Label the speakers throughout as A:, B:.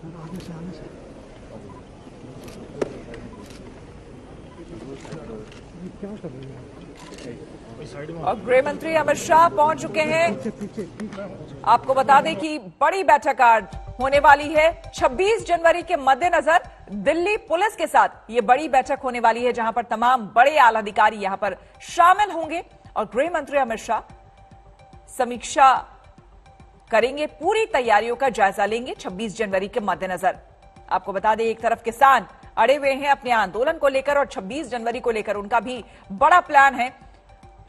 A: और गृह मंत्री अमित शाह पहुंच चुके हैं। आपको बता दें कि बड़ी बैठक आज होने वाली है 26 जनवरी के मद्देनजर दिल्ली पुलिस के साथ ये बड़ी बैठक होने वाली है, जहां पर तमाम बड़े आला अधिकारी यहां पर शामिल होंगे और गृह मंत्री अमित शाह समीक्षा करेंगे, पूरी तैयारियों का जायजा लेंगे 26 जनवरी के मद्देनजर। आपको बता दें, एक तरफ किसान अड़े हुए हैं अपने आंदोलन को लेकर और 26 जनवरी को लेकर उनका भी बड़ा प्लान है,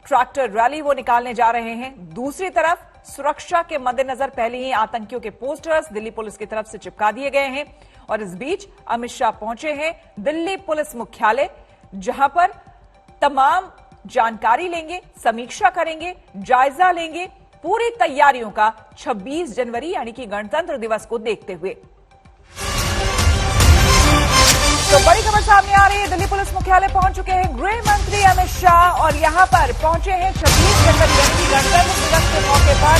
A: ट्रैक्टर रैली वो निकालने जा रहे हैं। दूसरी तरफ सुरक्षा के मद्देनजर पहले ही आतंकियों के पोस्टर्स दिल्ली पुलिस की तरफ से चिपका दिए गए हैं और इस बीच अमित शाह पहुंचे हैं दिल्ली पुलिस मुख्यालय, जहां पर तमाम जानकारी लेंगे, समीक्षा करेंगे, जायजा लेंगे पूरी तैयारियों का 26 जनवरी यानी कि गणतंत्र दिवस को देखते हुए। तो बड़ी खबर सामने आ रही है, दिल्ली पुलिस मुख्यालय पहुंच चुके हैं गृह मंत्री अमित शाह और यहां पर पहुंचे हैं 26 जनवरी यानी कि गणतंत्र दिवस के मौके पर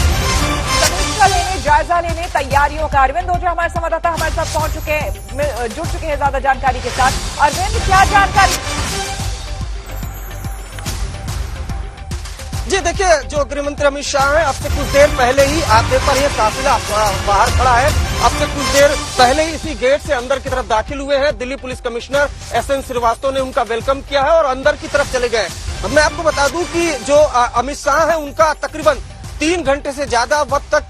A: समीक्षा लेने, जायजा लेने तैयारियों का। अरविंद ओझा हमारे संवाददाता हमारे साथ पहुंच चुके हैं, जुड़ चुके हैं ज्यादा जानकारी के साथ। अरविंद, क्या जानकारी?
B: जी देखिए, जो गृह मंत्री अमित शाह हैं, अब से कुछ देर पहले ही आप देख पा रहे हैं काफिला बाहर खड़ा है। अब से कुछ देर पहले ही इसी गेट से अंदर की तरफ दाखिल हुए हैं। Delhi police commissioner SN Shrivastava ने उनका वेलकम किया है और अंदर की तरफ चले गए। मैं आपको बता दूं कि जो अमित शाह है उनका तकरीबन 3 घंटे से ज्यादा वक्त तक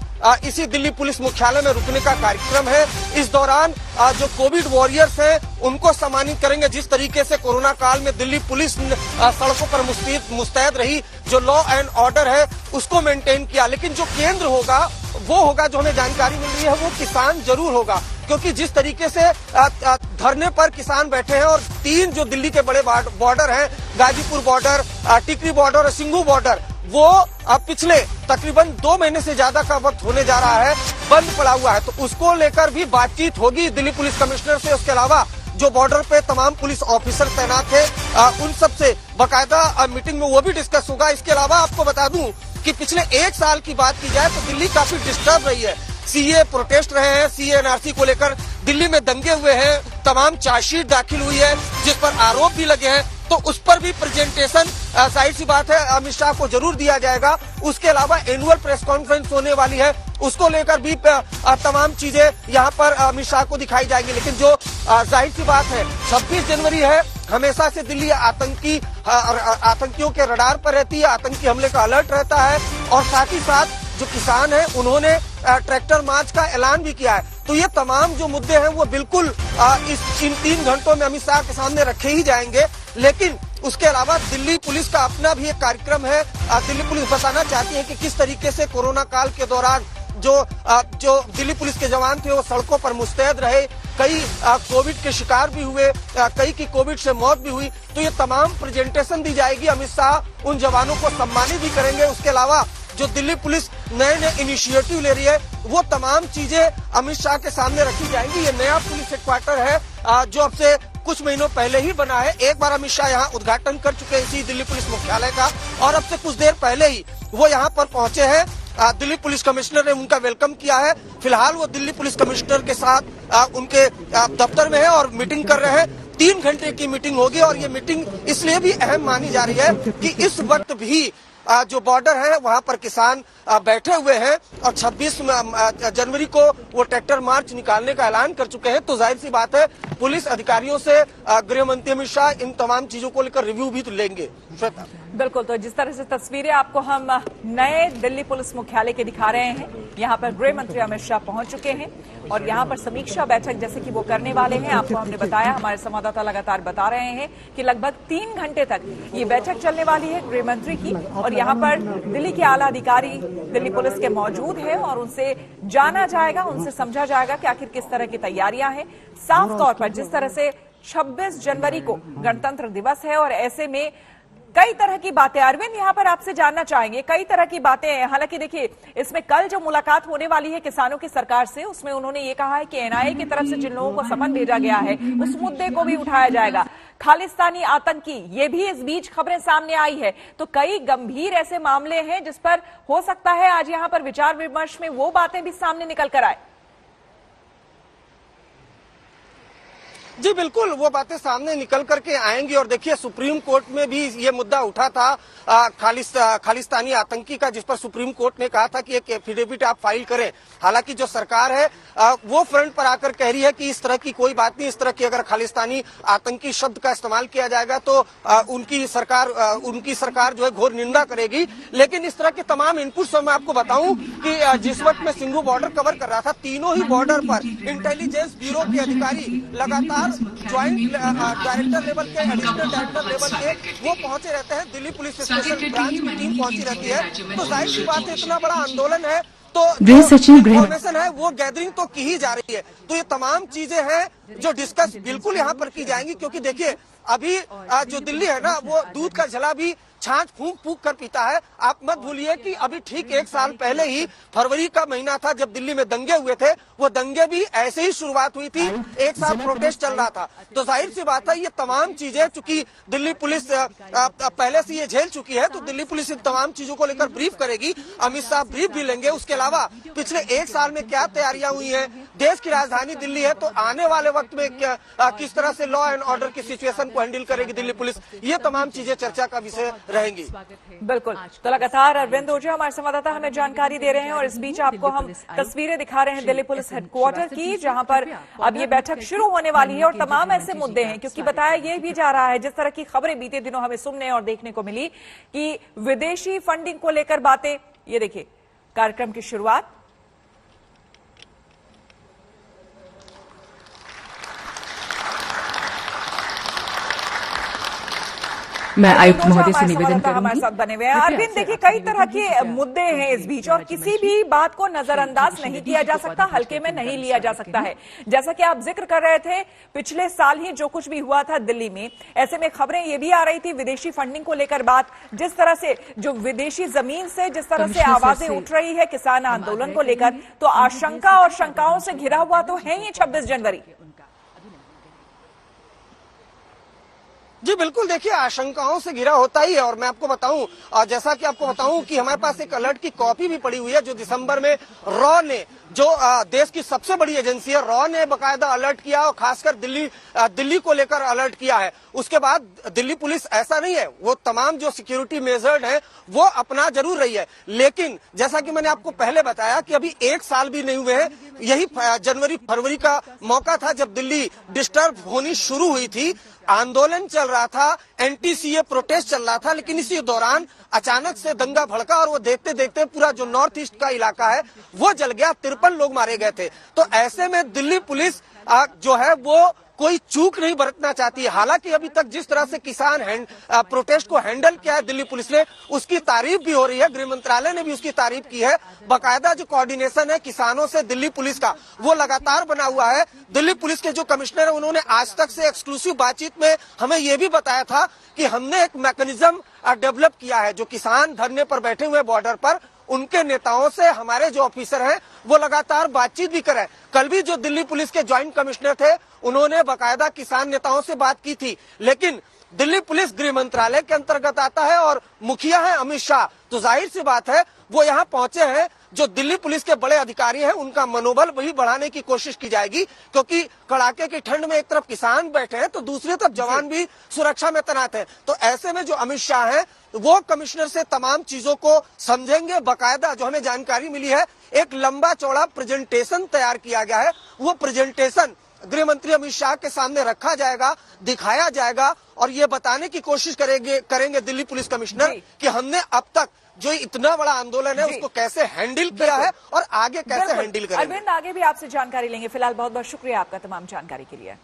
B: इसी दिल्ली पुलिस मुख्यालय में रुकने का कार्यक्रम है। इस दौरान जो कोविड वॉरियर्स हैं उनको सम्मानित करेंगे। जिस तरीके से कोरोना काल में दिल्ली पुलिस सड़कों पर मुस्तैद रही, जो लॉ एंड ऑर्डर है उसको मेंटेन किया, लेकिन जो केंद्र होगा वो होगा, जो हमें जानकारी मिल रही है, वो किसान जरूर होगा। क्योंकि जिस तरीके से धरने पर किसान बैठे हैं और 3 जो दिल्ली के बड़े बॉर्डर हैं, गाजीपुर बॉर्डर, टिकरी बॉर्डर और सिंघू बॉर्डर, वो पिछले तकरीबन 2 महीने से ज्यादा का वक्त होने जा रहा है, बंद पड़ा हुआ है। तो उसको लेकर भी बातचीत होगी दिल्ली पुलिस कमिश्नर से। उसके अलावा जो बॉर्डर पे तमाम पुलिस ऑफिसर तैनात थे उन सब से बाकायदा मीटिंग में वो भी डिस्कस होगा। इसके अलावा आपको बता दूं कि पिछले 1 साल की बात की जाए तो दिल्ली काफी डिस्टर्ब रही है। सीए प्रोटेस्ट रहे हैं, सीए एनआरसी को लेकर दिल्ली में दंगे हुए हैं, तमाम चार्जशीट दाखिल हुई है जिस पर आरोप भी लगे हैं। तो उस पर भी प्रेजेंटेशन जाहिर सी बात है अमित शाह को जरूर दिया जाएगा। उसके अलावा एनुअल प्रेस कॉन्फ्रेंस होने वाली है, उसको लेकर भी तमाम चीजें यहाँ पर अमित शाह को दिखाई जाएंगी। लेकिन जो जाहिर सी बात है 26 जनवरी है, हमेशा से दिल्ली आतंकियों के रडार पर रहती है, आतंकी हमले का अलर्ट रहता है। और साथ ही साथ जो किसान है उन्होंने ट्रैक्टर मार्च का ऐलान भी किया है। तो ये तमाम जो मुद्दे हैं वो बिल्कुल इन 3 घंटों में अमित शाह के सामने रखे ही जाएंगे। लेकिन उसके अलावा दिल्ली पुलिस का अपना भी एक कार्यक्रम है। दिल्ली पुलिस बताना चाहती है कि किस तरीके से कोरोना काल के दौरान जो दिल्ली पुलिस के जवान थे वो सड़कों पर मुस्तैद रहे, कई कोविड के शिकार भी हुए, कई की कोविड से मौत भी हुई। तो ये तमाम प्रेजेंटेशन दी जाएगी। अमित शाह उन जवानों को सम्मानित भी करेंगे। उसके अलावा जो दिल्ली पुलिस नए इनिशिएटिव ले रही है वो तमाम चीजें अमित शाह के सामने रखी जाएंगी। ये नया पुलिस हेडक्वार्टर है जो अब से कुछ महीनों पहले ही बना है। एक बार अमित शाह यहाँ उद्घाटन कर चुके हैं इसी दिल्ली पुलिस मुख्यालय का और अब से कुछ देर पहले ही वो यहाँ पर पहुंचे हैं। दिल्ली पुलिस कमिश्नर ने उनका वेलकम किया है। फिलहाल वो दिल्ली पुलिस कमिश्नर के साथ उनके दफ्तर में है और मीटिंग कर रहे हैं। 3 घंटे की मीटिंग होगी और ये मीटिंग इसलिए भी अहम मानी जा रही है कि इस वक्त भी जो बॉर्डर है वहां पर किसान बैठे हुए हैं और 26 जनवरी को वो ट्रैक्टर मार्च निकालने का ऐलान कर चुके हैं। तो जाहिर सी बात है पुलिस अधिकारियों से गृह मंत्री अमित शाह इन तमाम चीजों को लेकर रिव्यू भी तो लेंगे।
A: बिल्कुल, तो जिस तरह से तस्वीरें आपको हम नए दिल्ली पुलिस मुख्यालय के दिखा रहे हैं, यहाँ पर गृह मंत्री अमित शाह पहुंच चुके हैं और यहाँ पर समीक्षा बैठक जैसे कि वो करने वाले हैं। आपको हमने बताया, हमारे संवाददाता लगातार बता रहे हैं कि लगभग 3 घंटे तक ये बैठक चलने वाली है गृह मंत्री की और यहाँ पर दिल्ली के आला अधिकारी दिल्ली पुलिस के मौजूद हैं और उनसे जाना जाएगा, उनसे समझा जाएगा कि आखिर किस तरह की तैयारियां हैं। साफ तौर पर जिस तरह से 26 जनवरी को गणतंत्र दिवस है और ऐसे में कई तरह की बातें, अरविंद यहाँ पर आपसे जानना चाहेंगे, कई तरह की बातें हैं। हालांकि देखिए, इसमें कल जो मुलाकात होने वाली है किसानों की सरकार से, उसमें उन्होंने ये कहा है कि एनआईए की तरफ से जिन लोगों को समन भेजा गया है उस मुद्दे को भी उठाया जाएगा। खालिस्तानी आतंकी, ये भी इस बीच खबरें सामने आई है। तो कई गंभीर ऐसे मामले हैं जिस पर हो सकता है आज यहाँ पर विचार विमर्श में वो बातें भी सामने निकल कर आए।
B: जी बिल्कुल, वो बातें सामने निकल करके आएंगी। और देखिए, सुप्रीम कोर्ट में भी ये मुद्दा उठा था खालिस्तानी आतंकी का, जिस पर सुप्रीम कोर्ट ने कहा था कि एक एफिडेविट आप फाइल करें। हालांकि जो सरकार है वो फ्रंट पर आकर कह रही है कि इस तरह की कोई बात नहीं, इस तरह की अगर खालिस्तानी आतंकी शब्द का इस्तेमाल किया जाएगा तो उनकी सरकार जो है घोर निंदा करेगी। लेकिन इस तरह के तमाम इनपुट्स मैं आपको बताऊं कि जिस वक्त मैं सिंघू बॉर्डर कवर कर रहा था, तीनों ही बॉर्डर पर इंटेलिजेंस ब्यूरो के अधिकारी लगातार ज्वाइंट डायरेक्टर लेवल के, एडिशनल डायरेक्टर लेवल के वो पहुंचे रहते हैं। दिल्ली पुलिस स्पेशल ब्रांच की टीम पहुंची रहती है। तो जाहिर सी बात है, इतना बड़ा आंदोलन है तो इन्फॉर्मेशन है वो गैदरिंग तो की ही जा रही है। तो ये तमाम चीजें हैं जो डिस्कस बिल्कुल यहाँ पर की जाएंगी। क्योंकि देखिए, अभी जो दिल्ली है ना, वो दूध का झला भी छाछ फूंक फूंक कर पीता है। आप मत भूलिए कि अभी ठीक 1 साल पहले ही फरवरी का महीना था जब दिल्ली में दंगे हुए थे। वो दंगे भी ऐसे ही शुरुआत हुई थी, 1 साल प्रोटेस्ट चल रहा था। तो जाहिर सी बात है, ये तमाम चीजें चूंकि दिल्ली पुलिस पहले से ये झेल चुकी है, तो दिल्ली पुलिस इन तमाम चीजों को लेकर ब्रीफ करेगी। अमित शाह ब्रीफ भी लेंगे। उसके अलावा पिछले 1 साल में क्या तैयारियां हुई है, देश की राजधानी दिल्ली है, तो आने वाले वक्त में किस तरह से लॉ एंड ऑर्डर की सिचुएशन को हैंडल करेगी दिल्ली पुलिस, ये तमाम चीजें चर्चा का विषय रहेंगी।
A: बिल्कुल, तो लगातार अरविंद ओझा हमारे संवाददाता हमें जानकारी दे रहे हैं। और इस बीच आपको हम तस्वीरें दिखा रहे हैं दिल्ली पुलिस हेडक्वार्टर की, जहां पर अब ये बैठक शुरू होने वाली है। और तमाम ऐसे मुद्दे हैं, क्योंकि बताया ये भी जा रहा है, जिस तरह की खबरें बीते दिनों हमें सुनने और देखने को मिली कि विदेशी फंडिंग को लेकर बातें। ये देखिए कार्यक्रम की शुरुआत।
C: मैं आयुक्त महोदय से निवेदन करूंगी।
A: हमारे साथ बने हुए हैं अरविंद। देखिए, कई तरह के मुद्दे हैं इस बीच, और किसी भी बात को नजरअंदाज नहीं किया जा सकता, हल्के में नहीं लिया जा सकता है। जैसा कि आप जिक्र कर रहे थे, पिछले साल ही जो कुछ भी हुआ था दिल्ली में, ऐसे में खबरें ये भी आ रही थी विदेशी फंडिंग को लेकर बात, जिस तरह से जो विदेशी जमीन से जिस तरह से आवाजें उठ रही है किसान आंदोलन को लेकर, तो आशंका और शंकाओं से घिरा हुआ तो है ये 26 जनवरी।
B: जी बिल्कुल, देखिए आशंकाओं से घिरा होता ही है। और मैं आपको बताऊं, और जैसा कि आपको बताऊं कि हमारे पास एक अलर्ट की कॉपी भी पड़ी हुई है, जो दिसंबर में रॉ ने, जो देश की सबसे बड़ी एजेंसी है, रॉ ने बाकायदा अलर्ट किया और खासकर दिल्ली को लेकर अलर्ट किया है। उसके बाद दिल्ली पुलिस ऐसा नहीं है, वो तमाम जो सिक्योरिटी मेजर्ड है वो अपना जरूर रही है। लेकिन जैसा कि मैंने आपको पहले बताया कि अभी 1 साल भी नहीं हुए हैं, यही जनवरी फरवरी का मौका था जब दिल्ली डिस्टर्ब होनी शुरू हुई थी, आंदोलन चल रहा था, एंटी-सीए प्रोटेस्ट चल रहा था। लेकिन इसी दौरान अचानक से दंगा भड़का और वो देखते देखते पूरा जो नॉर्थ ईस्ट का इलाका है वो जल गया, 53 लोग मारे गए थे। तो ऐसे में दिल्ली पुलिस जो है वो कोई चूक नहीं बरतना चाहती है। हालांकि अभी तक जिस तरह से किसान प्रोटेस्ट को हैंडल किया है दिल्ली पुलिस ने, उसकी तारीफ भी हो रही है, गृह मंत्रालय ने भी उसकी तारीफ की है। बाकायदा जो कोऑर्डिनेशन है किसानों से दिल्ली पुलिस का, वो लगातार बना हुआ है। दिल्ली पुलिस के जो कमिश्नर है, उन्होंने आज तक से एक्सक्लूसिव बातचीत में हमें ये भी बताया था कि हमने एक मैकेनिज्म डेवलप किया है, जो किसान धरने पर बैठे हुए बॉर्डर पर, उनके नेताओं से हमारे जो ऑफिसर हैं वो लगातार बातचीत भी करें। कल भी जो दिल्ली पुलिस के ज्वाइंट कमिश्नर थे, उन्होंने बाकायदा किसान नेताओं से बात की थी। लेकिन दिल्ली पुलिस गृह मंत्रालय के अंतर्गत आता है और मुखिया है अमित शाह, तो जाहिर सी बात है वो यहाँ पहुंचे हैं। जो दिल्ली पुलिस के बड़े अधिकारी हैं, उनका मनोबल वही बढ़ाने की कोशिश की जाएगी, क्योंकि कड़ाके की ठंड में एक तरफ किसान बैठे हैं तो दूसरी तरफ जवान भी सुरक्षा में तैनात हैं। तो ऐसे में जो अमित शाह हैं वो कमिश्नर से तमाम चीजों को समझेंगे। बाकायदा जो हमें जानकारी मिली है, एक लंबा चौड़ा प्रेजेंटेशन तैयार किया गया है। वो प्रेजेंटेशन गृह मंत्री अमित शाह के सामने रखा जाएगा, दिखाया जाएगा और ये बताने की कोशिश करेंगे दिल्ली पुलिस कमिश्नर कि हमने अब तक जो इतना बड़ा आंदोलन है उसको कैसे हैंडल किया है और आगे कैसे हैंडल करेंगे।
A: अरविंद, आगे भी आपसे जानकारी लेंगे। फिलहाल बहुत बहुत शुक्रिया आपका तमाम जानकारी के लिए।